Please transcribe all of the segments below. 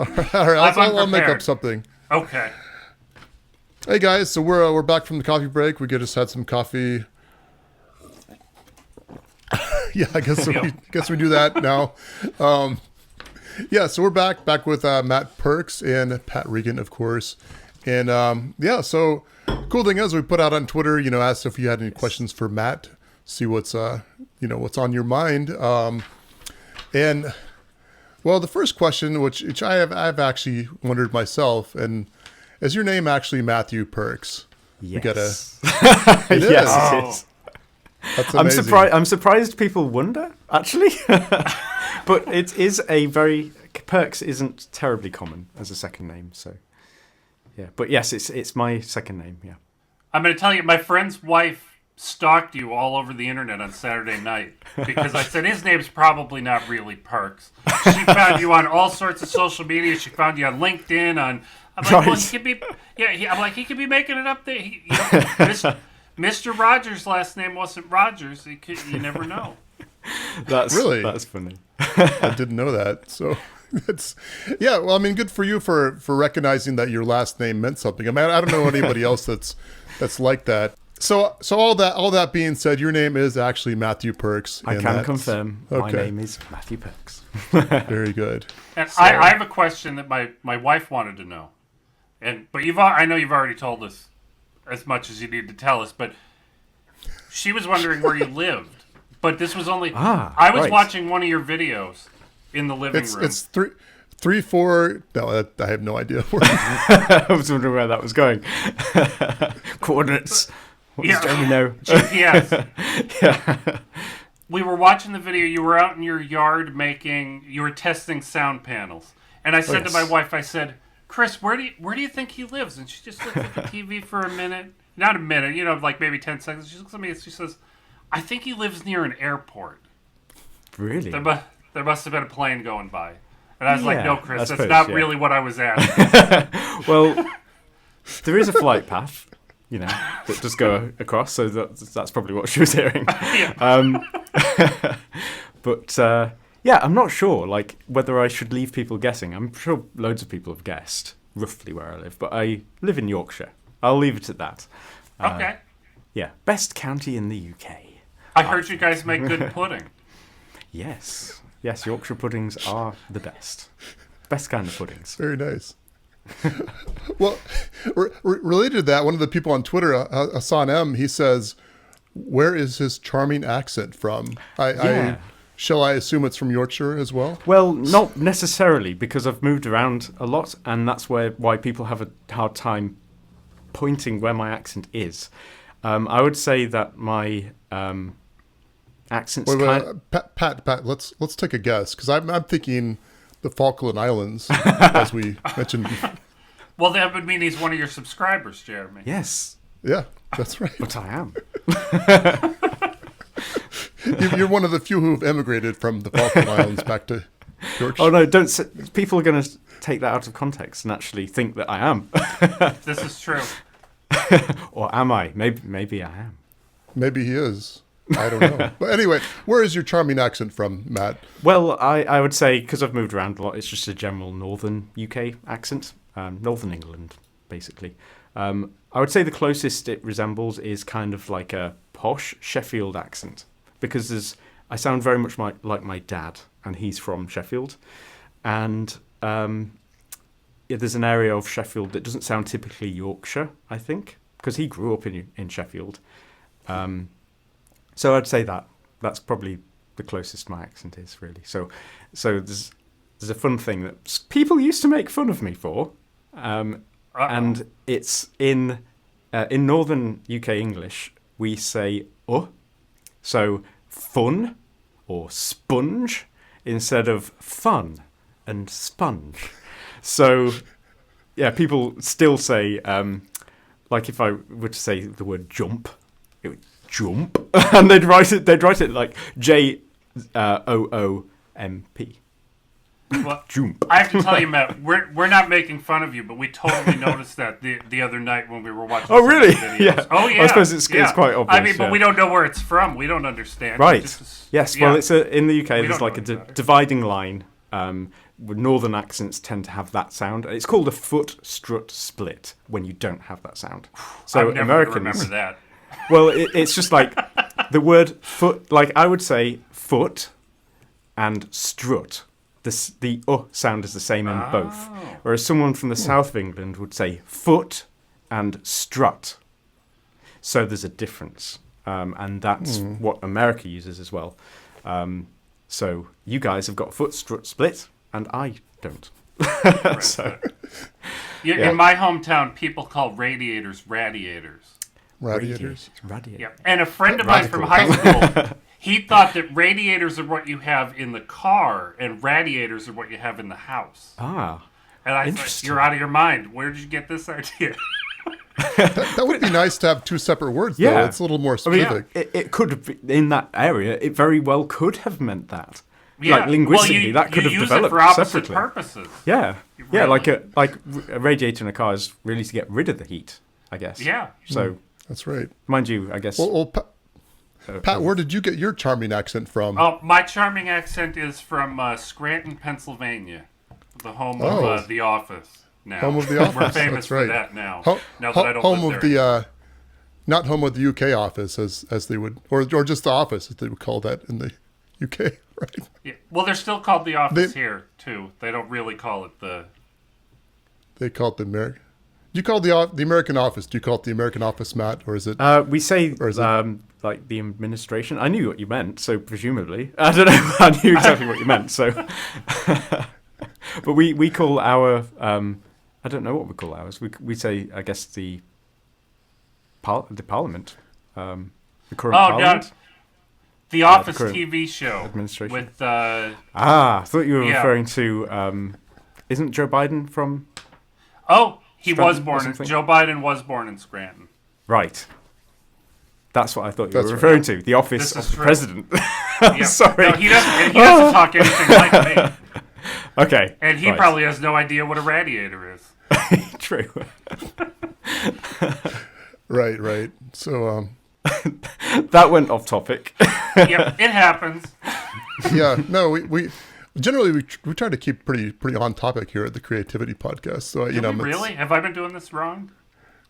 All right, I'll make up something. Okay. Hey guys, so we're back from the coffee break. We just had some coffee. Yeah, I guess we do that now. Yeah, so we're back with Matt Perks and Pat Regan, of course. And so cool thing is we put out on Twitter, asked if you had any questions for Matt, see what's what's on your mind. And well, the first question, which I've actually wondered myself, and is your name actually Matthew Perks? Yes. It is. Yes, it is. That's amazing. I'm surprised people wonder, actually. But it is Perks isn't terribly common as a second name, so yeah. But yes, it's my second name, yeah. I'm going to tell you, my friend's wife stalked you all over the internet on Saturday night because I said his name's probably not really Perks. She found you on all sorts of social media. She found you on LinkedIn. I'm like, right. Well, he could be. Yeah, I'm like, he could be making it up there. Mr. Rogers' last name wasn't Rogers. You never know. That's really funny. I didn't know that. So well, I mean, good for you for recognizing that your last name meant something. I mean, I don't know anybody else that's like that. So all that being said, your name is actually Matthew Perks. I can confirm my name is Matthew Perks. Very good. And so, I have a question that my wife wanted to know, but I know you've already told us as much as you need to tell us, but she was wondering where you lived. But this was only I was watching one of your videos in the living room. It's 3-4. No, I have no idea where. I was wondering where that was going. Coordinates. What does Jeremy know? GPS. Yeah. We were watching the video. You were out in your yard you were testing sound panels. And I said to my wife, I said, Chris, where do you think he lives? And she just looked at the TV for a minute. Not a minute, like maybe 10 seconds. She looks at me and she says, I think he lives near an airport. Really? There must have been a plane going by. And I was like, no, Chris, that's not really what I was asking. Well, there is a flight path. That does go across, so that's probably what she was hearing. But I'm not sure, whether I should leave people guessing. I'm sure loads of people have guessed roughly where I live, but I live in Yorkshire. I'll leave it at that. Okay. Yeah, best county in the UK. I heard you guys make good pudding. Yes, Yorkshire puddings are the best. Best kind of puddings. Very nice. Well, related to that, one of the people on Twitter, Hassan M, he says, where is his charming accent from? Shall I assume it's from Yorkshire as well? Well, not necessarily, because I've moved around a lot, and that's why people have a hard time pointing where my accent is. I would say that my accent's Pat, let's take a guess, because I'm thinking the Falkland Islands, as we mentioned before. Well, that would mean he's one of your subscribers, Jeremy. Yes. Yeah, that's right. But I am. You're one of the few who've emigrated from the Falkland Islands back to Yorkshire. Oh, no, people are going to take that out of context and actually think that I am. This is true. Or am I? Maybe I am. Maybe he is. I don't know. But anyway, where is your charming accent from, Matt? Well, I would say, because I've moved around a lot, it's just a general northern UK accent. Northern England, basically. I would say the closest it resembles is kind of like a posh Sheffield accent. Because I sound very much like my dad, and he's from Sheffield. And there's an area of Sheffield that doesn't sound typically Yorkshire, I think, because he grew up in Sheffield. So I'd say that's probably the closest my accent is, really. So there's a fun thing that people used to make fun of me for, and it's in northern UK English we say so fun or sponge instead of fun and sponge. So people still say if I were to say the word jump, it would jump, and they'd write it like JOOMP. Well, jump. I have to tell you, Matt, we're not making fun of you, but we totally noticed that the other night when we were watching. Oh, really? Videos. Yeah. Oh, yeah. I suppose it's quite obvious. I mean, but we don't know where it's from. We don't understand. Right. Yes. Well, it's in the UK. There's like a dividing line Northern accents tend to have that sound. It's called a foot strut split when you don't have that sound. So I've never Americans remember that. Well, it's just like the word foot. Like I would say foot and strut. The sound is the same in both. Whereas someone from the south of England would say foot and strut. So there's a difference, and that's what America uses as well. So you guys have got foot strut split, and I don't. So, in my hometown, people call radiators radiators. Radiators. Radiator. Yeah. And a friend of mine from high school, he thought that radiators are what you have in the car, and radiators are what you have in the house. Ah. And I thought, you're out of your mind. Where did you get this idea? That would be nice to have two separate words, though. Yeah. It's a little more specific. It could have been, in that area, it very well could have meant that. Yeah. Like linguistically, that could have use developed it for opposite separately. purposes. Yeah. Really. Yeah, like a radiator in a car is really to get rid of the heat, I guess. Yeah. So, That's right. mind you, I guess. Well, Pat, where did you get your charming accent from? Oh, my charming accent is from Scranton, Pennsylvania, the home of The Office. Now. Home of The Office. We're famous That's for right. that now. Now that I don't home live of there. not home of the UK office, as they would, or just the office, as they would call that in the UK, right? Yeah. Well, they're still called The Office here too. They don't really call it the. They call it the American. You call the American Office? Do you call it the American Office, Matt, or is it? We say or is it, like the administration. I knew what you meant, so presumably I don't know. I knew exactly what you meant. So, but we call our I don't know what we call ours. We say, I guess, the Parliament, the current Parliament. No. The Office current TV show administration. with. I thought you were referring to. Isn't Joe Biden from? Oh, he Scranton was or born. something? Joe Biden was born in Scranton. Right. That's what I thought you That's were right. referring to. The office This of is the true. president. Yeah. Sorry. No, he doesn't talk anything like me. Okay. And he right. probably has no idea what a radiator is. True. right. So, That went off topic. Yep, it happens. yeah, no, we generally we try to keep pretty on topic here at the Creativity Podcast. So Really? Have I been doing this wrong?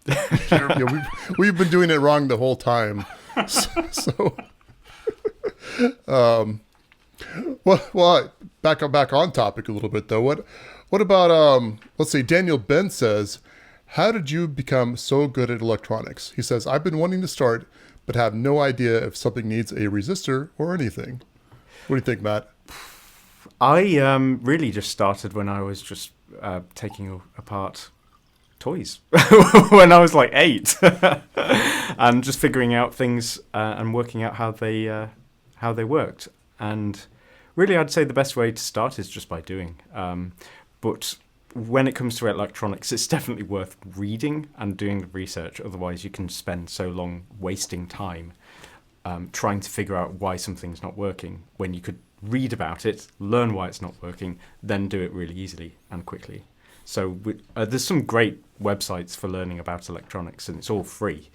yeah, we've been doing it wrong the whole time. So well, back on topic a little bit though. What about let's see, Daniel Ben says, how did you become so good at electronics? He says, I've been wanting to start, but have no idea if something needs a resistor or anything. What do you think, Matt? I really just started when I was just taking apart toys when I was like 8 and just figuring out things and working out how they worked. And really, I'd say the best way to start is just by doing. But when it comes to electronics, it's definitely worth reading and doing the research. Otherwise, you can spend so long wasting time trying to figure out why something's not working when you could read about it, learn why it's not working, then do it really easily and quickly. So there's some great websites for learning about electronics, and it's all free.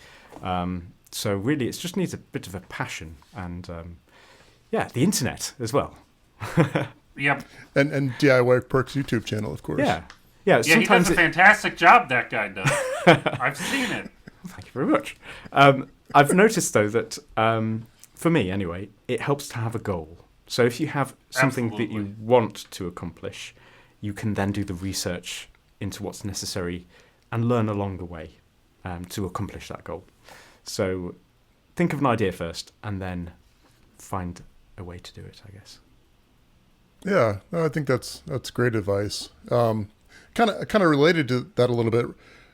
So really, it just needs a bit of a passion and, the internet as well. Yep. And DIY Perks YouTube channel, of course. Yeah, Yeah, he does a fantastic job, that guy does. I've seen it. Thank you very much. I've noticed, though, that for me, anyway, it helps to have a goal. So if you have something that you want to accomplish, you can then do the research into what's necessary and learn along the way to accomplish that goal. So think of an idea first and then find a way to do it, I guess. Yeah, no, I think that's great advice. Kind of related to that a little bit.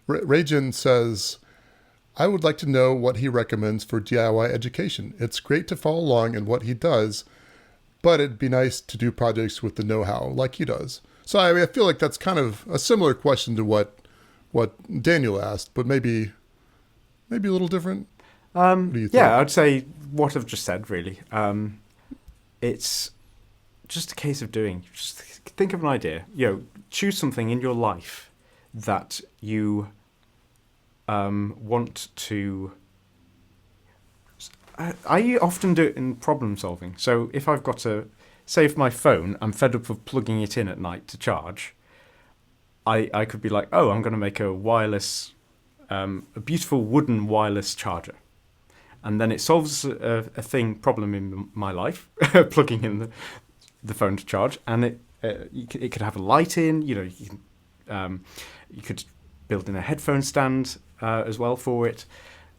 Rajin says, I would like to know what he recommends for DIY education. It's great to follow along in what he does, but it'd be nice to do projects with the know-how like he does. So I feel like that's kind of a similar question to what Daniel asked, but maybe a little different. What do you think? Yeah, I'd say what I've just said, really. It's just a case of doing. Just think of an idea. Choose something in your life that you want to. I often do it in problem solving. So if I've got to say if my phone, I'm fed up of plugging it in at night to charge, I could be like, oh, I'm going to make a wireless, a beautiful wooden wireless charger. And then it solves a problem in my life, plugging in the phone to charge. And it could have a light in, you could build in a headphone stand as well for it.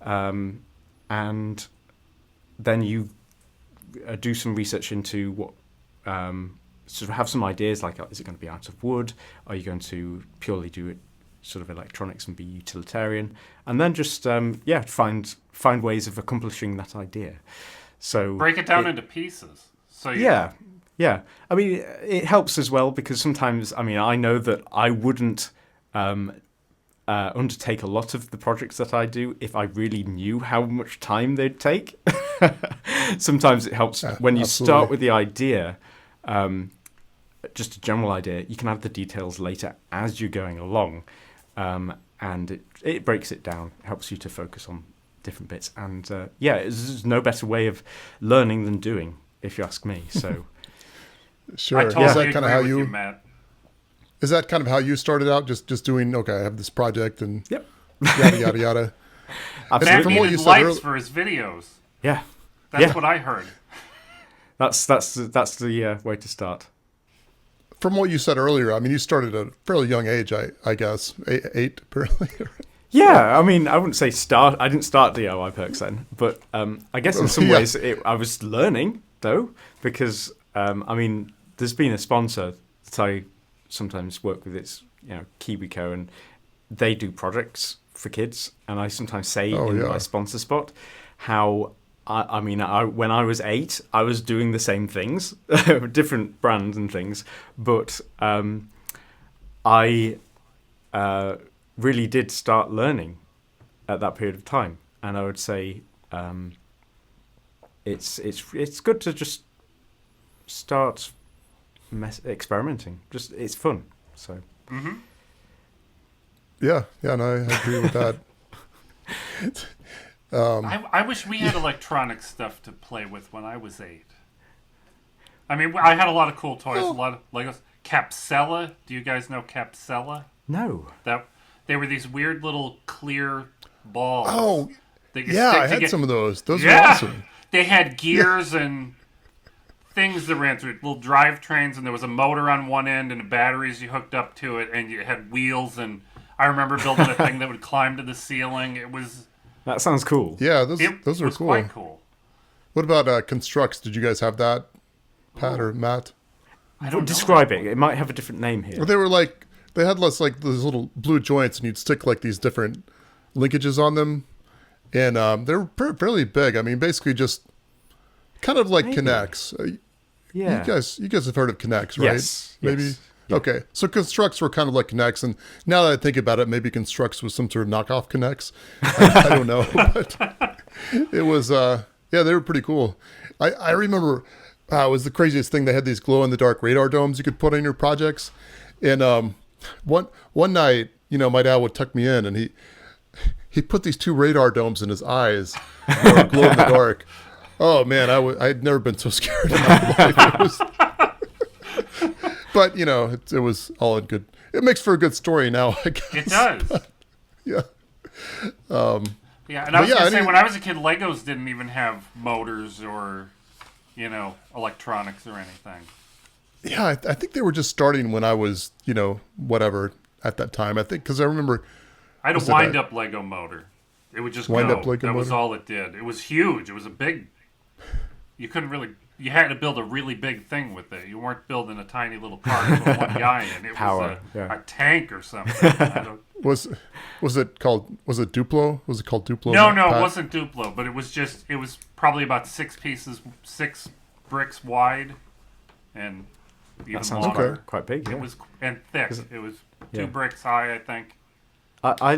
And then you do some research into what, sort of have some ideas like, is it going to be out of wood? Are you going to purely do it sort of electronics and be utilitarian? And then just, find ways of accomplishing that idea. So break it down into pieces. So yeah. I mean, it helps as well because sometimes, I know that I wouldn't undertake a lot of the projects that I do if I really knew how much time they'd take. Sometimes it helps when you start with the idea, just a general idea. You can add the details later as you're going along, and it breaks it down, helps you to focus on different bits. And there's no better way of learning than doing, if you ask me. So, sure. I totally Is that kind of how agree with you, Matt? Is that kind of how you started out? Just doing, okay, I have this project and yep, yada yada yada. Matt From what you needed said lights for his videos. Yeah, That's what I heard. That's the way to start. From what you said earlier, you started at a fairly young age, I guess, eight apparently. Yeah, I wouldn't say start. I didn't start DIY Perks then, but I guess in some ways I was learning though, because there's been a sponsor that I sometimes work with. It's KiwiCo, and they do projects for kids, and I sometimes say my sponsor spot how when I was 8, I was doing the same things, different brands and things, but I really did start learning at that period of time, and I would say it's good to just start experimenting. Just it's fun. So. Mm-hmm. Yeah, no, I agree with that. I wish we had electronic stuff to play with when I was 8. I had a lot of cool toys, a lot of Legos. Capsella. Do you guys know Capsella? No. They were these weird little clear balls. Oh, that you yeah, stick I had together. some of those. Those were awesome. They had gears and things that ran through it, little drivetrains, and there was a motor on one end and batteries you hooked up to it, and you had wheels. And I remember building a thing that would climb to the ceiling. It was. That sounds cool. Yeah, those are cool. Quite cool. What about Constructs? Did you guys have that, Pat or Matt? I don't describe it. It might have a different name here. Well, they were they had less those little blue joints, and you'd stick these different linkages on them, and they were fairly big. Basically just kind of like Kinects. Yeah. You guys have heard of Kinects, right? Yes. Maybe. Yes. Okay, so Constructs were kind of like Kinects, and now that I think about it, maybe Constructs was some sort of knockoff Kinects. I don't know, but it was, they were pretty cool. I remember it was the craziest thing. They had these glow-in-the-dark radar domes you could put on your projects, and one night, my dad would tuck me in, and he put these 2 radar domes in his eyes, glow in the dark. Oh man, I'd never been so scared in my life. It was. But it was all in good. It makes for a good story now, I guess. It does. Yeah. And I was going to say, when I was a kid, Legos didn't even have motors or, electronics or anything. Yeah, I think they were just starting when I was, whatever at that time. I think because I remember. I had a wind-up Lego motor. It would just wind-up go. Lego that was motor? all it did. It was huge. It was a big. You couldn't really. You had to build a really big thing with it. You weren't building a tiny little car with one guy in. It was a tank or something. Was it Duplo? Was it called Duplo? No, it wasn't Duplo, but it was probably about 6 bricks wide, and even that sounds longer. quite big. Yeah. It was and thick. It was 2 bricks high, I think. I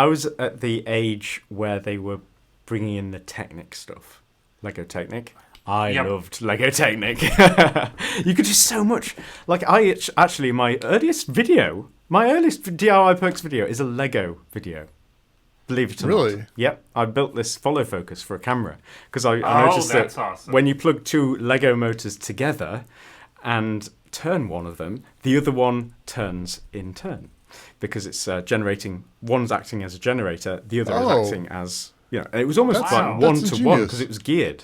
was at the age where they were bringing in the Technic stuff, Lego Technic. I loved Lego Technic. You could do so much. My earliest DIY Perks video is a Lego video. Believe it or Really? not. Yep. I built this follow focus for a camera because I noticed that's that awesome. when you plug two Lego motors together and turn one of them, the other one turns in turn because it's generating. One's acting as a generator, the other is acting as and it was almost like one to one because it was geared.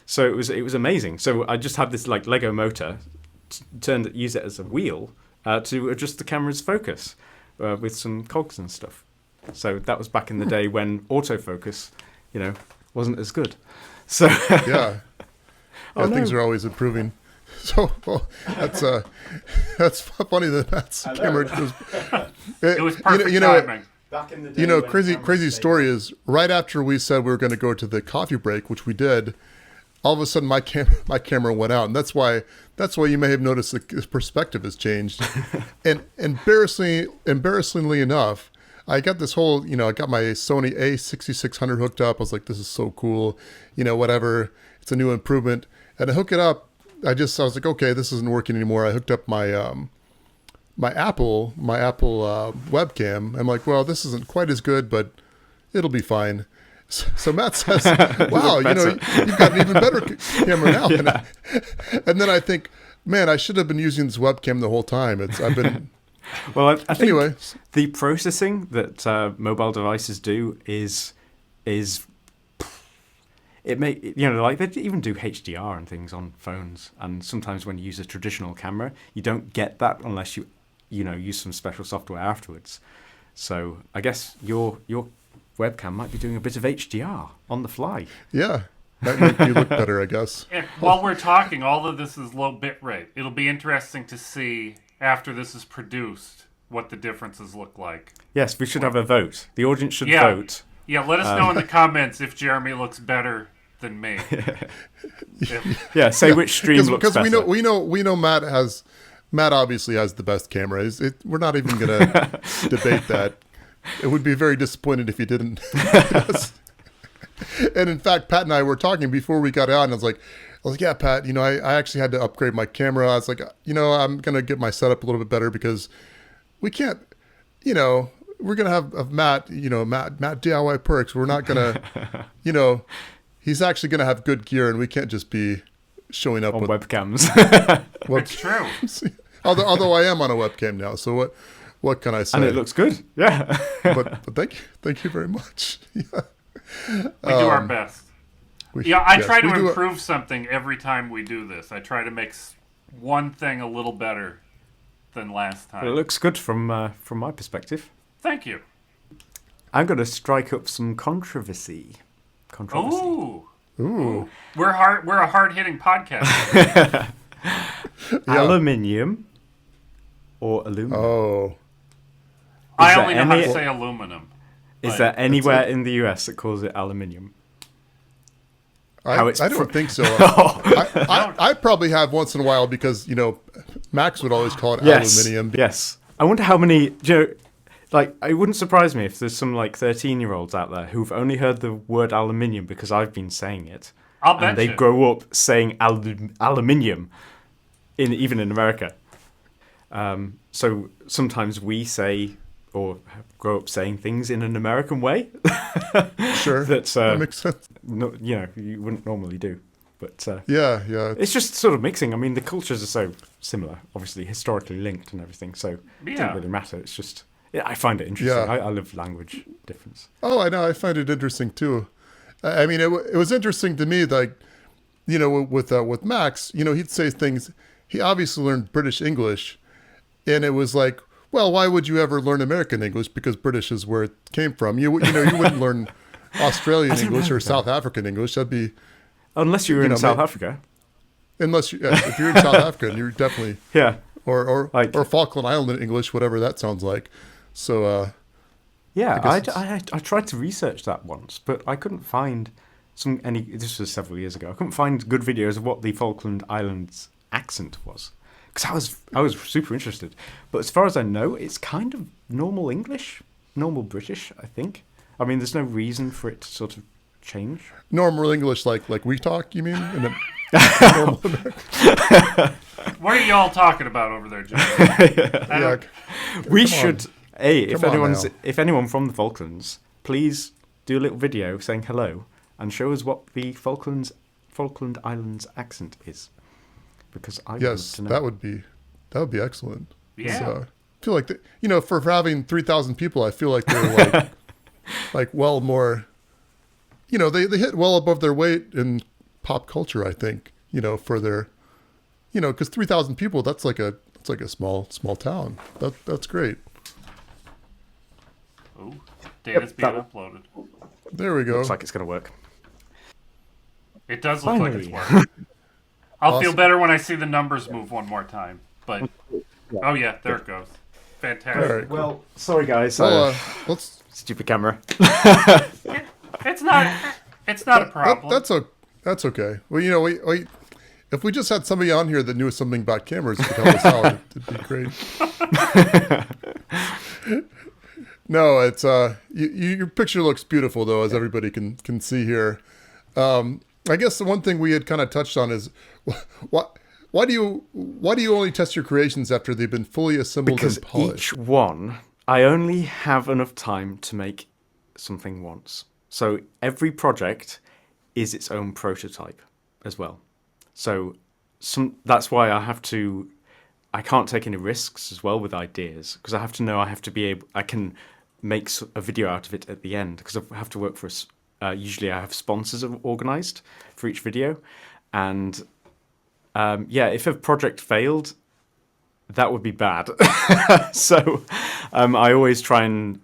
So it was amazing. So I just had this like Lego motor, use it as a wheel to adjust the camera's focus with some cogs and stuff. So that was back in the day when autofocus, wasn't as good. So things are always improving. So that's funny that Matt's camera was. It was perfect timing. Back in the day, crazy story is right after we said we were going to go to the coffee break, which we did. All of a sudden, my camera went out, and that's why you may have noticed the perspective has changed. And embarrassingly enough, I got this whole, I got my Sony A6600 hooked up. I was like, this is so cool, whatever. It's a new improvement. And I hook it up. I was like, okay, this isn't working anymore. I hooked up my my Apple webcam. I'm like, well, this isn't quite as good, but it'll be fine. So Matt says, wow, you've got an even better camera now. Yeah. And then I think, man, I should have been using this webcam the whole time. Well, I think the processing that mobile devices do is it may like they even do HDR and things on phones, and sometimes when you use a traditional camera, you don't get that unless you use some special software afterwards. So I guess your webcam might be doing a bit of HDR on the fly. Yeah, that make you look better, I guess. And while we're talking, all of this is low bit rate. It'll be interesting to see after this is produced what the differences look like. Yes, we should have a vote. The audience should vote. Yeah, let us know in the comments if Jeremy looks better than me. Say which stream looks better. Because we know Matt obviously has the best camera. We're not even going to debate that. It would be very disappointed if you didn't. And in fact, Pat and I were talking before we got out, and I was like, yeah, Pat, I actually had to upgrade my camera. I was like, I'm going to get my setup a little bit better because we can't, we're going to have Matt, Matt DIY Perks. We're not going to, he's actually going to have good gear, and we can't just be showing up on with webcams. It's true. Although I am on a webcam now, so what can I say? And it looks good. Yeah. but thank you very much. Yeah. We do our best. I try to improve something every time we do this. I try to make one thing a little better than last time. It looks good from my perspective. Thank you. I'm going to strike up some controversy. Ooh. We're a hard-hitting podcast. Aluminium or aluminum? Oh. I only know how to say aluminum. Is there anywhere in the US that calls it aluminium? I don't think so. I probably have once in a while because, Max would always call it aluminium. Yes. I wonder how many, it wouldn't surprise me if there's some 13-year-olds out there who've only heard the word aluminium because I've been saying it. I'll bet and they grow up saying aluminium, even in America. So sometimes we say or grow up saying things in an American way. Sure, that makes sense. You wouldn't normally do. But yeah, it's just sort of mixing. I mean, the cultures are so similar, obviously historically linked and everything. So it doesn't really matter. It's just I find it interesting. Yeah. I love language difference. Oh, I know. I find it interesting too. I mean, it was interesting to me, with Max, he'd say things. He obviously learned British English, and it was like, well, why would you ever learn American English? Because British is where it came from. You wouldn't learn Australian English or South African English. That'd be unless you were in South Africa. Unless if you're in South Africa, you're definitely or Falkland Island English, whatever that sounds like. So I tried to research that once, but I couldn't find this was several years ago. I couldn't find good videos of what the Falkland Islands accent was. Because I was super interested. But as far as I know, it's kind of normal English, normal British, I think. I mean, there's no reason for it to sort of change. Normal English like we talk, you mean? Normal American. What are y'all talking about over there, Joe? We should... If anyone from the Falklands please do a little video saying hello and show us what the Falkland Islands accent is, because I want to know. that would be excellent. Yeah. So, I feel like for having 3,000 people, I feel like they're like well more. They hit well above their weight in pop culture. I think for their, because 3,000 people, that's like a small town. That's great. Oh, data's being uploaded. There we go. Looks like it's going to work. It does look like it's working. I'll feel better when I see the numbers move one more time. But oh yeah, there it goes. Fantastic. Right. Well, sorry guys. Let's. Stupid camera. It's not a problem. That's okay. Well, we if we just had somebody on here that knew something about cameras to help us out, it'd be great. No, it's your picture looks beautiful though, as everybody can see here. I guess the one thing we had kind of touched on is why do you only test your creations after they've been fully assembled and polished? Each one, I only have enough time to make something once. So every project is its own prototype as well. So that's why I can't take any risks as well with ideas, because I have to know I can make a video out of it at the end, because I have to work for usually I have sponsors organised for each video, and if a project failed, that would be bad. So I always try and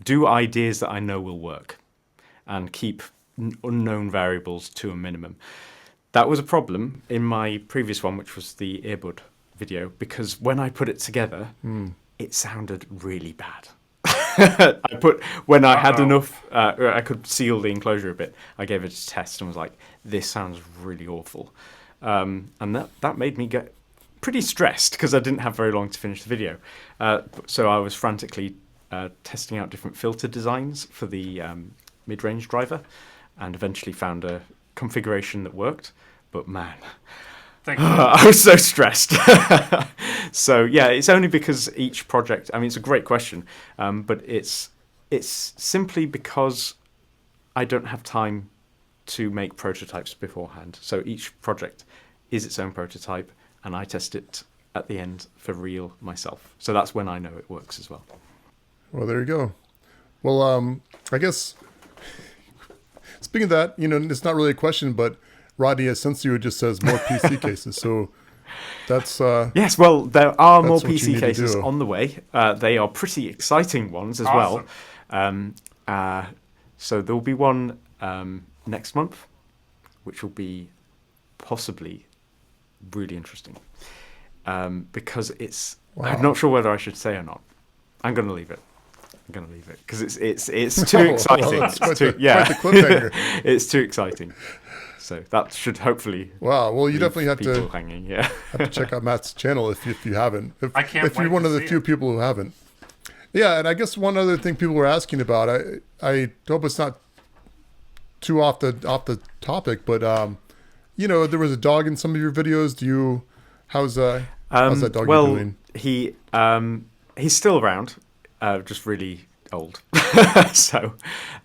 do ideas that I know will work and keep unknown variables to a minimum. That was a problem in my previous one, which was the earbud video, because when I put it together, it sounded really bad. When I had enough, I could seal the enclosure a bit. I gave it a test and was like, "This sounds really awful," and that made me get pretty stressed because I didn't have very long to finish the video. So I was frantically testing out different filter designs for the mid-range driver, and eventually found a configuration that worked. But man, I was so stressed. So yeah, it's only because each project, I mean, it's a great question, but it's simply because I don't have time to make prototypes beforehand. So each project is its own prototype, and I test it at the end for real myself. So that's when I know it works as well. Well, there you go. Well, I guess speaking of that, it's not really a question, but Rodney has sent you, it just says more PC cases. So that's yes. Well, there are more what you PC need to cases do. on the way. They are pretty exciting ones as Awesome. well. So there will be one next month, which will be possibly really interesting, because it's. Wow. I'm not sure whether I should say or not. I'm going to leave it. Because it's too exciting. Well, that's quite the cliffhanger. It's too exciting. So that should hopefully. Wow. Well, you definitely have people to hanging. Yeah. have to check out Matt's channel if you haven't. I can't if you're wait one to of the see few it. people who haven't. Yeah, and I guess one other thing people were asking about. I hope it's not too off the topic, but there was a dog in some of your videos. How's that dog doing? He's still around, just really old. So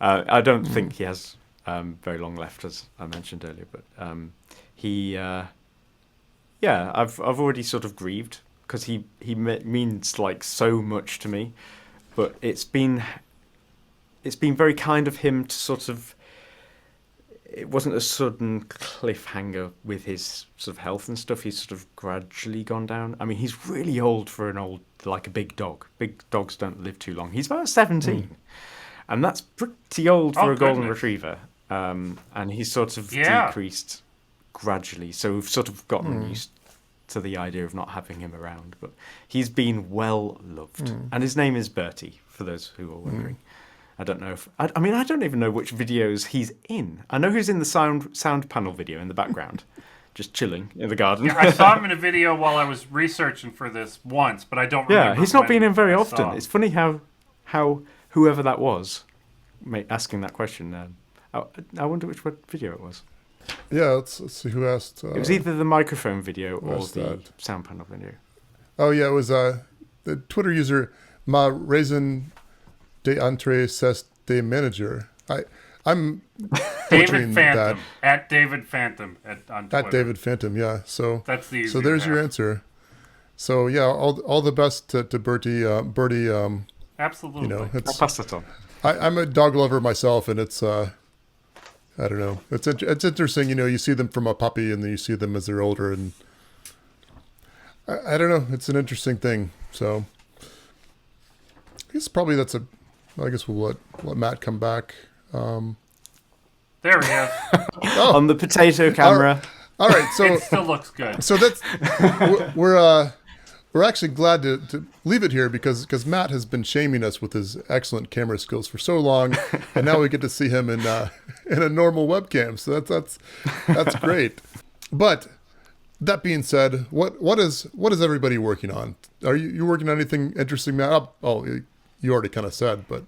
I don't think he has very long left, as I mentioned earlier. But I've already sort of grieved, because he means like so much to me. But it's been very kind of him to sort of. It wasn't a sudden cliffhanger with his sort of health and stuff. He's sort of gradually gone down. I mean, he's really old for like a big dog. Big dogs don't live too long. He's about 17. And that's pretty old for a golden retriever. And he's sort of decreased gradually. So we've sort of gotten used to the idea of not having him around. But he's been well loved. And his name is Bertie, for those who are wondering. I don't know if I don't even know which videos he's in. I know he's in the sound panel video in the background, just chilling in the garden. Yeah, I saw him in a video while I was researching for this once, but I don't remember. Yeah, he's not been in very I often. saw. It's funny how whoever that was asking that question. I wonder which video it was. Yeah, let's see who asked. It was either the microphone video or asked the that? sound panel video. Oh yeah, it was the Twitter user Ma Raisin de Entre day manager. I'm David butchering Phantom that. at David Phantom on Twitter. At David Phantom, yeah. So That's the so there's your answer. So yeah, all the best to Bertie. Absolutely. You know, I'll it's pass that on. I'm a dog lover myself, and it's I don't know. It's interesting. You know, you see them from a puppy, and then you see them as they're older, and I don't know. It's an interesting thing. So I guess probably I guess we'll let Matt come back. There we go. On the potato camera. All right. So It still looks good. so that's we're actually glad to leave it here because Matt has been shaming us with his excellent camera skills for so long, and now we get to see him in a normal webcam. So that's great. But that being said, what is everybody working on? Are you working on anything interesting, Matt? Oh, you already kind of said, but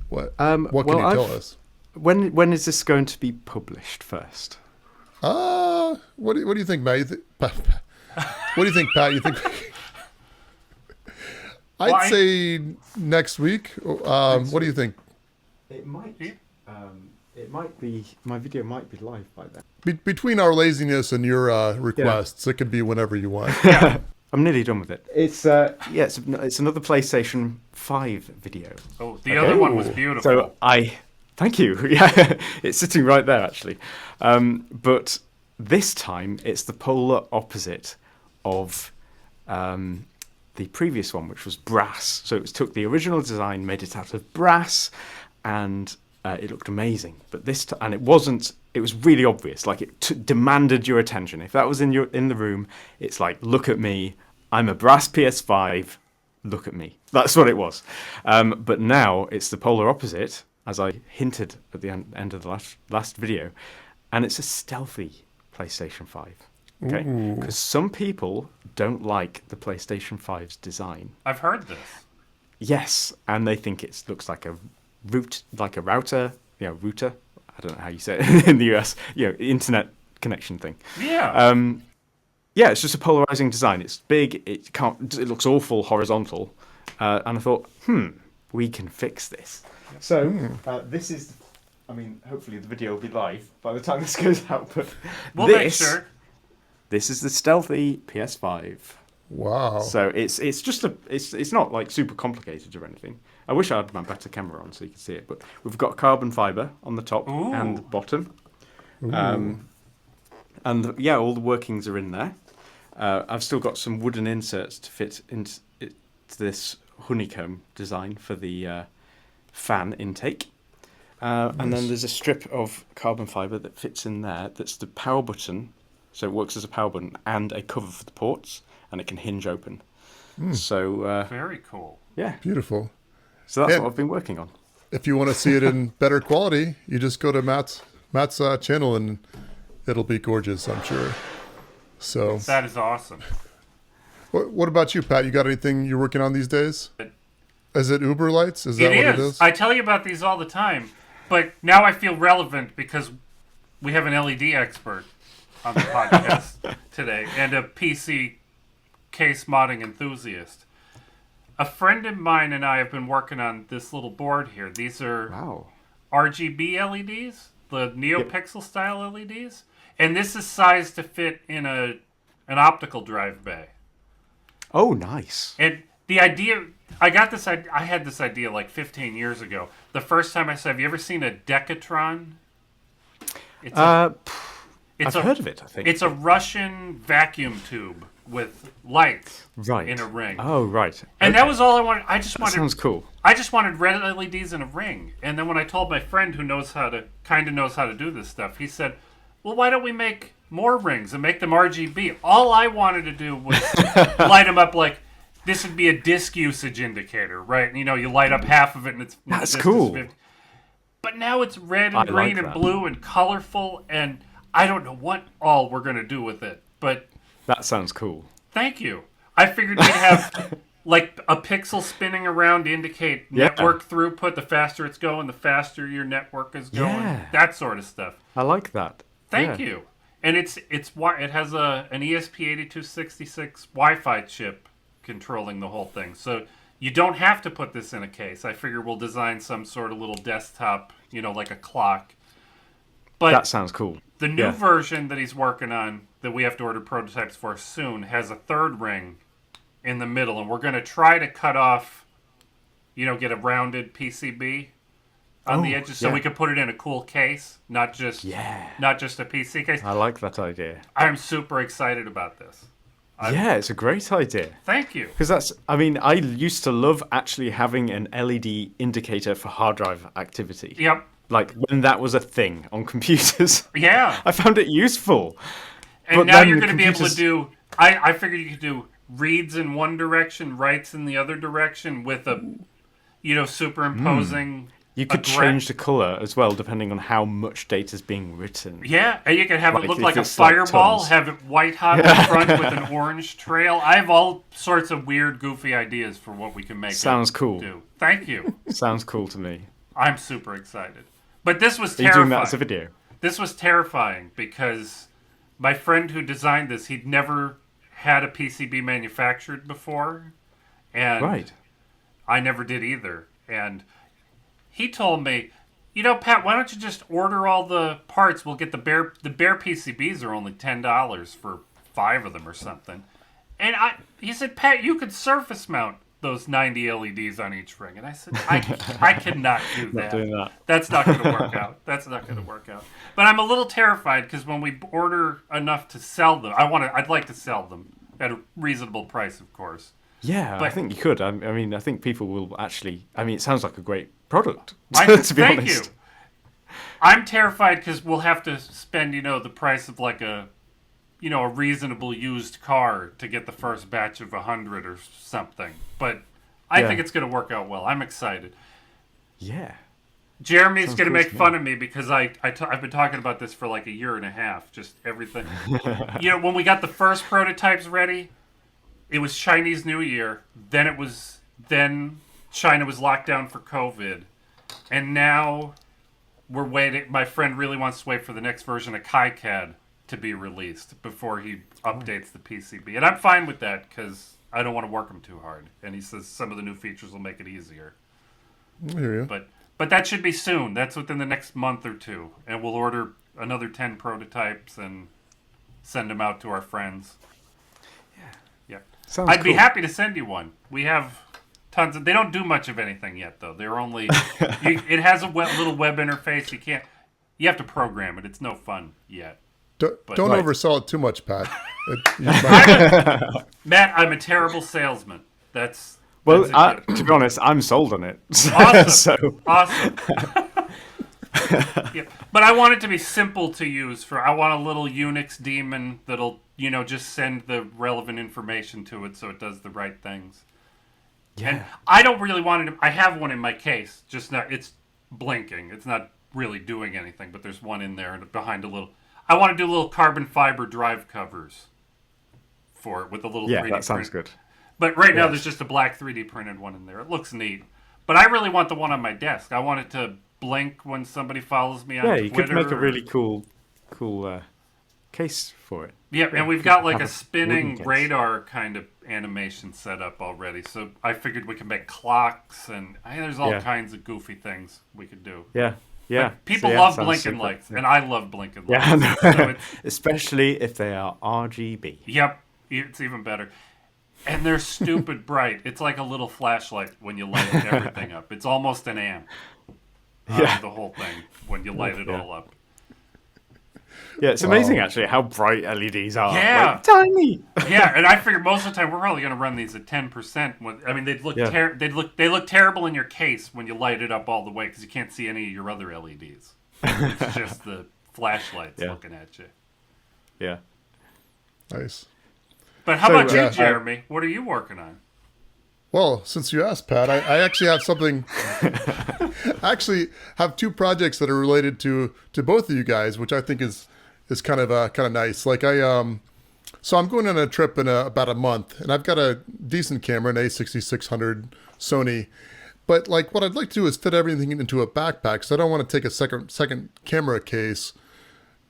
what can you tell us? When is this going to be published first? What do you think, Matt? What do you think, Pat? You think? I'd say next week. What do you think? It might. It might be. My video might be live by then. Between our laziness and your requests, it could be whenever you want. Yeah. I'm nearly done with it. It's it's another PlayStation 5 video. Oh, the other one was beautiful. So thank you. Yeah, it's sitting right there actually. But this time it's the polar opposite of the previous one, which was brass. So it took the original design, made it out of brass, and it looked amazing. But and it wasn't. It was really obvious. Like it demanded your attention. If that was in the room, it's like, look at me. I'm a brass PS5. Look at me. That's what it was. But now it's the polar opposite, as I hinted at the end of the last video, and it's a stealthy PlayStation 5. Okay, because some people don't like the PlayStation 5's design. I've heard this. Yes, and they think it looks like a router. Router. I don't know how you say it in the US. Internet connection thing. Yeah. Yeah, it's just a polarizing design. It's big. It looks awful horizontal. And I thought, we can fix this. So this is. I mean, hopefully the video will be live by the time this goes out. But we'll make sure. This is the stealthy PS5. Wow. So it's just it's not like super complicated or anything. I wish I had my better camera on so you can see it, but we've got carbon fiber on the top and bottom. And yeah, all the workings are in there. I've still got some wooden inserts to fit into this honeycomb design for the fan intake. And then there's a strip of carbon fiber that fits in there. That's the power button. So it works as a power button and a cover for the ports, and it can hinge open. So very cool. Yeah, beautiful. So that's what I've been working on. If you want to see it in better quality, you just go to Matt's channel, and it'll be gorgeous, I'm sure. So that is awesome. What about you, Pat? You got anything you're working on these days? Is it OoberLights? Is that what it is? I tell you about these all the time, but now I feel relevant because we have an LED expert on the podcast today and a PC case modding enthusiast. A friend of mine and I have been working on this little board here. These are RGB LEDs, the NeoPixel style LEDs, and this is sized to fit in an optical drive bay. Oh, nice. And the idea, I had this idea like 15 years ago. The first time I said, have you ever seen a Decatron? I've heard of it, I think. It's a Russian vacuum tube with lights in a ring. Oh, right. And that was all I wanted. That sounds cool. I just wanted red LEDs in a ring. And then when I told my friend who knows how to do this stuff, he said, well, why don't we make more rings and make them RGB? All I wanted to do was light them up like this would be a disk usage indicator, right? And, you light up half of it and it's... That's cool. But now it's red and green and blue and colorful, and I don't know what all we're going to do with it, but... That sounds cool. Thank you. I figured we'd have like a pixel spinning around to indicate network throughput. The faster it's going, the faster your network is going. Yeah. That sort of stuff. I like that. Thank you. And it has an ESP8266 Wi-Fi chip controlling the whole thing. So you don't have to put this in a case. I figure we'll design some sort of little desktop, like a clock. But that sounds cool. The new version that he's working on, that we have to order prototypes for soon, has a third ring in the middle, and we're going to try to cut off, get a rounded PCB on the edges, so we can put it in a cool case, not just a PC case. I like that idea. I'm super excited about this. It's a great idea. Thank you. Because I used to love actually having an LED indicator for hard drive activity. Yep. Like when that was a thing on computers. Yeah. I found it useful. And but now you're going to be able to do, I figured you could do reads in one direction, writes in the other direction with a, superimposing. You could change the color as well, depending on how much data is being written. Yeah, and you could have it look like a fireball, have it white hot in front with an orange trail. I have all sorts of weird, goofy ideas for what we can make. Sounds cool. Do. Thank you. Sounds cool to me. I'm super excited. But this was terrifying. Are you doing that as a video? This was terrifying because my friend who designed this, he'd never had a PCB manufactured before. And I never did either. And he told me, Pat, why don't you just order all the parts? We'll get the bare PCBs are only $10 for 5 of them or something. And he said, Pat, you could surface mount those 90 LEDs on each ring. And I said, I cannot do that. Not doing that. That's not going to work out. That's not going to work out. But I'm a little terrified because when we order enough to sell them, I'd like to sell them at a reasonable price, of course. Yeah, but I think you could. I mean, I think people will actually. I mean, it sounds like a great product. To be honest. Thank you. I'm terrified because we'll have to spend, the price of like a reasonable used car to get the first batch of 100 or something. But I think it's going to work out well. I'm excited. Yeah. Jeremy's going to make fun of me because I've been talking about this for like a year and a half. Just everything. When we got the first prototypes ready, it was Chinese New Year. Then China was locked down for COVID. And now we're waiting. My friend really wants to wait for the next version of KiCad to be released before he updates the PCB. And I'm fine with that because I don't want to work him too hard. And he says some of the new features will make it easier. I hear you. But that should be soon. That's within the next month or two. And we'll order another 10 prototypes and send them out to our friends. Yeah. I'd be happy to send you one. We have tons of... They don't do much of anything yet, though. They're only... it has a little web interface. You have to program it. It's no fun yet. Don't oversell it too much, Pat. Matt, I'm a terrible salesman. To be honest, I'm sold on it. Awesome. Awesome. Yeah. But I want it to be simple to use. I want a little Unix daemon that'll, just send the relevant information to it so it does the right things. Yeah. And I don't really want it. I have one in my case. Just not. It's blinking. It's not really doing anything. But there's one in there and behind a little. I want to do little carbon fiber drive covers for it with a little 3D print. Yeah, that sounds good. But right now there's just a black 3D printed one in there. It looks neat. But I really want the one on my desk. I want it to blink when somebody follows me on Twitter. Yeah, you could make a really cool case for it. Yeah, and we've got like a spinning radar kind of animation set up already. So I figured we could make clocks and there's all kinds of goofy things we could do. Yeah. Yeah. But people love blinking lights, and I love blinking lights. Yeah, so especially if they are RGB. Yep, it's even better. And they're stupid bright. It's like a little flashlight when you light everything up. It's almost an amp. The whole thing when you light it all up. Yeah, it's amazing actually how bright LEDs are. Yeah, like, tiny. Yeah, and I figure most of the time we're probably going to run these at 10%. They look terrible in your case when you light it up all the way because you can't see any of your other LEDs. It's just the flashlights looking at you. Yeah. Nice. But how about you, Jeremy? What are you working on? Well, since you asked, Pat, I actually have something. I actually have 2 projects that are related to both of you guys, which I think is kind of nice. Like so I'm going on a trip in about a month, and I've got a decent camera, an A6600 Sony. But like what I'd like to do is fit everything into a backpack, so I don't want to take a second camera case.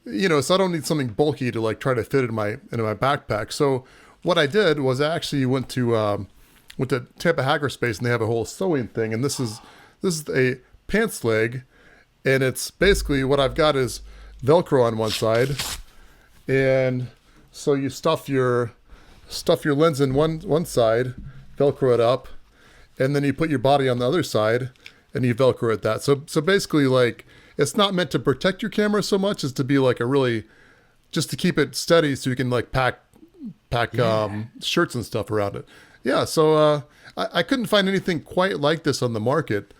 So I don't need something bulky to like try to fit into my backpack. So what I did was I actually went to went to Tampa Hackerspace, and they have a whole sewing thing. And this is a pants leg, and it's basically what I've got is Velcro on one side, and so you stuff your lens in one side, Velcro it up, and then you put your body on the other side, and you Velcro it that. So basically, like, it's not meant to protect your camera so much as to be like just to keep it steady, so you can like pack shirts and stuff around it. Yeah, so I couldn't find anything quite like this on the market,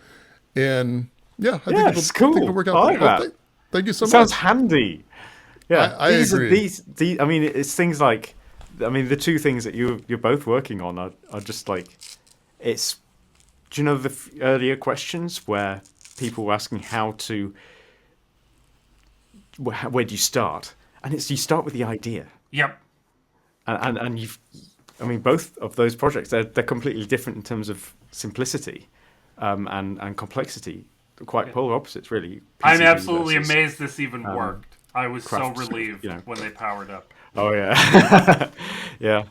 and I think it's cool. it'll work out. I like that. Thank you so much. Sounds handy. Yeah, I agree. I mean, it's things like, I mean, the two things that you're both working on are just like, it's. Do you know the earlier questions where people were asking where do you start? And it's you start with the idea. Yep. And I mean, both of those projects, they're completely different in terms of simplicity and complexity. They're quite polar opposites, really. I'm absolutely amazed this even worked. I was so relieved when they powered up. Oh, yeah. Yeah.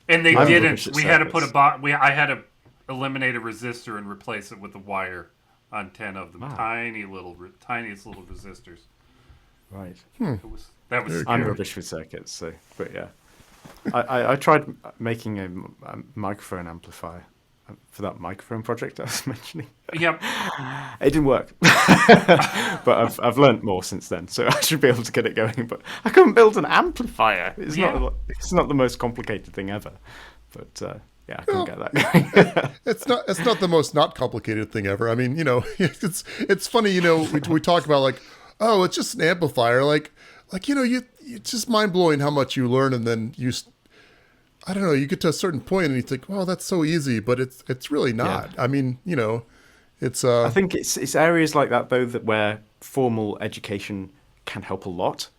And they didn't. We had to put I had to eliminate a resistor and replace it with a wire on 10 of them. Wow. Tiniest little resistors. Right. That was I'm rubbish with circuits, but yeah. I tried making a microphone amplifier for that microphone project I was mentioning. Yep. It didn't work. But I've learned more since then, so I should be able to get it going. But I couldn't build an amplifier. It's not the most complicated thing ever. But I couldn't get that going. It's not the most not complicated thing ever. I mean, it's funny, we talk about like, oh, it's just an amplifier. Like it's just mind blowing how much you learn, and then I don't know, you get to a certain point and you think, well, that's so easy, but it's really not. Yeah. I mean, it's. I think it's areas like that though where formal education can help a lot,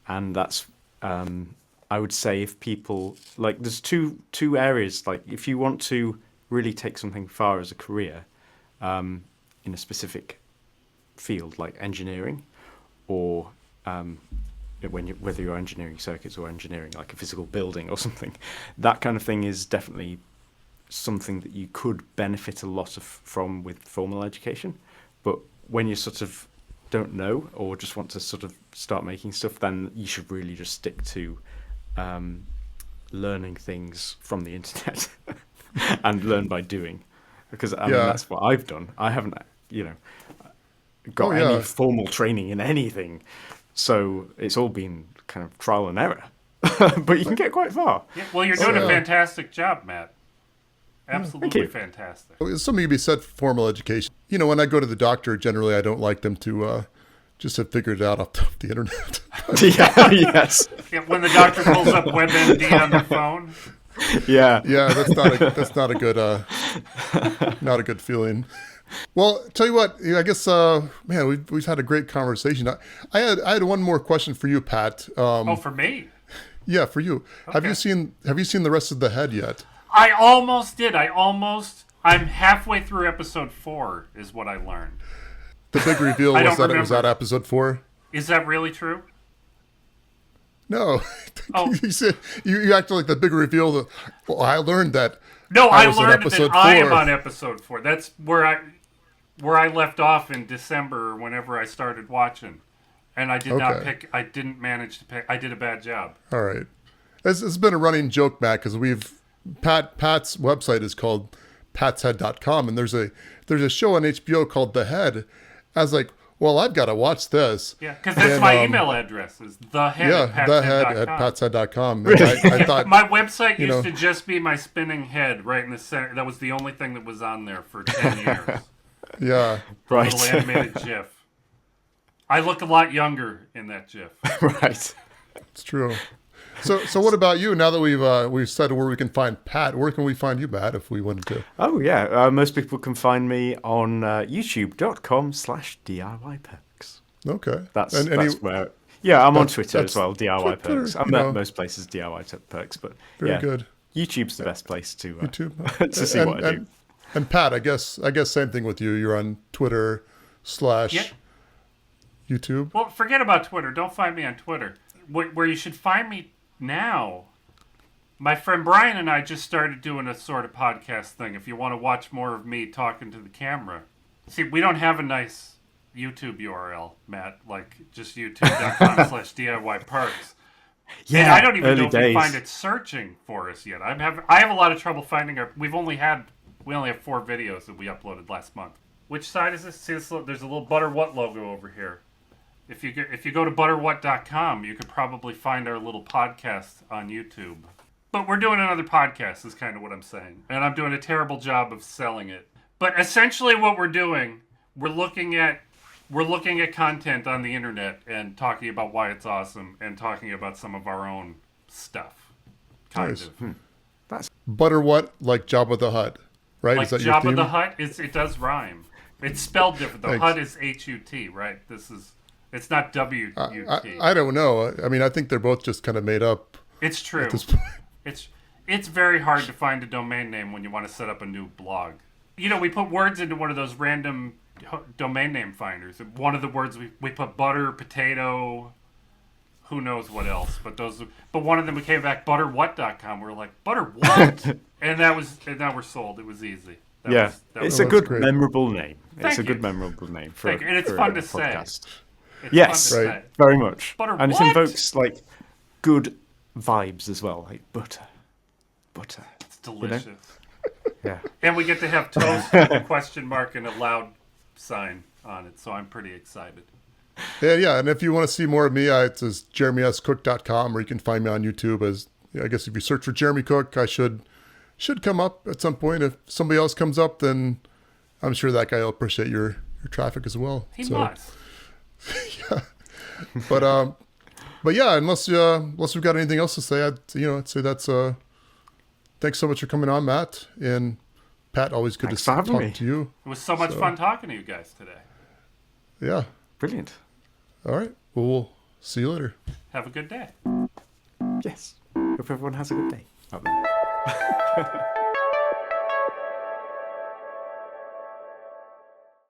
and that's. I would say if people like, there's two areas. Like if you want to really take something far as a career, in a specific field like engineering, or whether you're engineering circuits or engineering like a physical building or something, that kind of thing is definitely something that you could benefit a lot from with formal education. But when you sort of don't know or just want to sort of start making stuff, then you should really just stick to learning things from the internet and learn by doing, because I mean that's what I've done. I haven't got any formal training in anything, so it's all been kind of trial and error. But you can get quite far. Yeah, well, you're doing a fantastic job, Matt. Absolutely fantastic. Something to be said for formal education. When I go to the doctor, generally I don't like them to just have figured it out off the internet. Yes. Yeah, when the doctor pulls up WebMD on their phone. Yeah, that's not a good feeling. Well, tell you what, I guess, man, we've had a great conversation. I had one more question for you, Pat. For me? Yeah, for you. Okay. Have you seen the rest of the head yet? I almost did. I'm halfway through episode 4 is what I learned. The big reveal was that episode 4? Is that really true? No. Oh. You said you acted like the big reveal. I learned that. No, I learned that I am on episode 4. That's where I left off in December, whenever I started watching, and I did not pick. I didn't manage to pick. I did a bad job. All right, it's been a running joke, Matt, because Pat's website is called patshead.com, and there's a show on HBO called The Head. I was like, well, I've got to watch this. Yeah, because that's my email address is thehead@patshead.com. Really? I thought my website used to just be my spinning head right in the center. That was the only thing that was on there for 10 years. Yeah, right. A little animated GIF. I look a lot younger in that GIF. Right. It's true. So what about you? Now that we've said where we can find Pat, where can we find you, Matt, if we wanted to? Oh yeah, most people can find me on youtube.com/DIYperks. Okay, that's where. Yeah, I'm on Twitter as well. DIY Perks. I'm at most places DIY Perks, but very good. YouTube's the best place to YouTube to see what I do. And Pat, I guess same thing with you. You're on Twitter /YouTube. Well, forget about Twitter. Don't find me on Twitter. Where you should find me now My friend Brian and I just started doing a sort of podcast thing. If you want to watch more of me talking to the camera. See, we don't have a nice YouTube URL, Matt, like just youtube.com/DIYparks. Yeah, and I don't even know if days. we find it searching for us yet. I have a lot of trouble finding we only have 4 videos that we uploaded last month. Which side is this? See, there's a little Butter What logo over here. If you go to butterwhat.com, you could probably find our little podcast on YouTube. But we're doing another podcast, is kind of what I'm saying. And I'm doing a terrible job of selling it. But essentially what we're doing, we're looking at content on the internet and talking about why it's awesome and talking about some of our own stuff. Kind Nice. of. That's Butter what? Like Jabba the Hutt, right? Like Is that your Jabba theme? the Hutt, it does rhyme. It's spelled different though. Thanks. Hut is H-U-T, right? It's not W-U-T. I don't know. I mean, I think they're both just kind of made up It's true. at this point. It's very hard to find a domain name when you want to set up a new blog. You know, we put words into one of those random domain name finders. One of the words we put butter, potato, who knows what else. But one of them we came back butterwhat.com. We're like, butter what? and now we're sold. It was easy. It's a good, great. memorable name. Thank It's a good, you. memorable name for Thank you. And it's for fun a to say. podcast. It's Yes, fun to Right. say. very much. Butter And what? it invokes like good vibes as well, like butter. It's delicious. Yeah. And we get to have toast with a question mark and a loud sign on it, so I'm pretty excited. Yeah. And if you want to see more of me, it's jeremyscook.com, or you can find me on YouTube as, I guess if you search for Jeremy Cook, I should come up at some point. If somebody else comes up, then I'm sure that guy will appreciate your traffic as well. He must. But yeah, unless we've got anything else to say, I'd say that's thanks so much for coming on, Matt. And Pat, always good Thanks to for having talk me. to you. It was so much fun talking to you guys today. Yeah. Brilliant. All right. Well, we'll see you later. Have a good day. Yes. Hope everyone has a good day out there.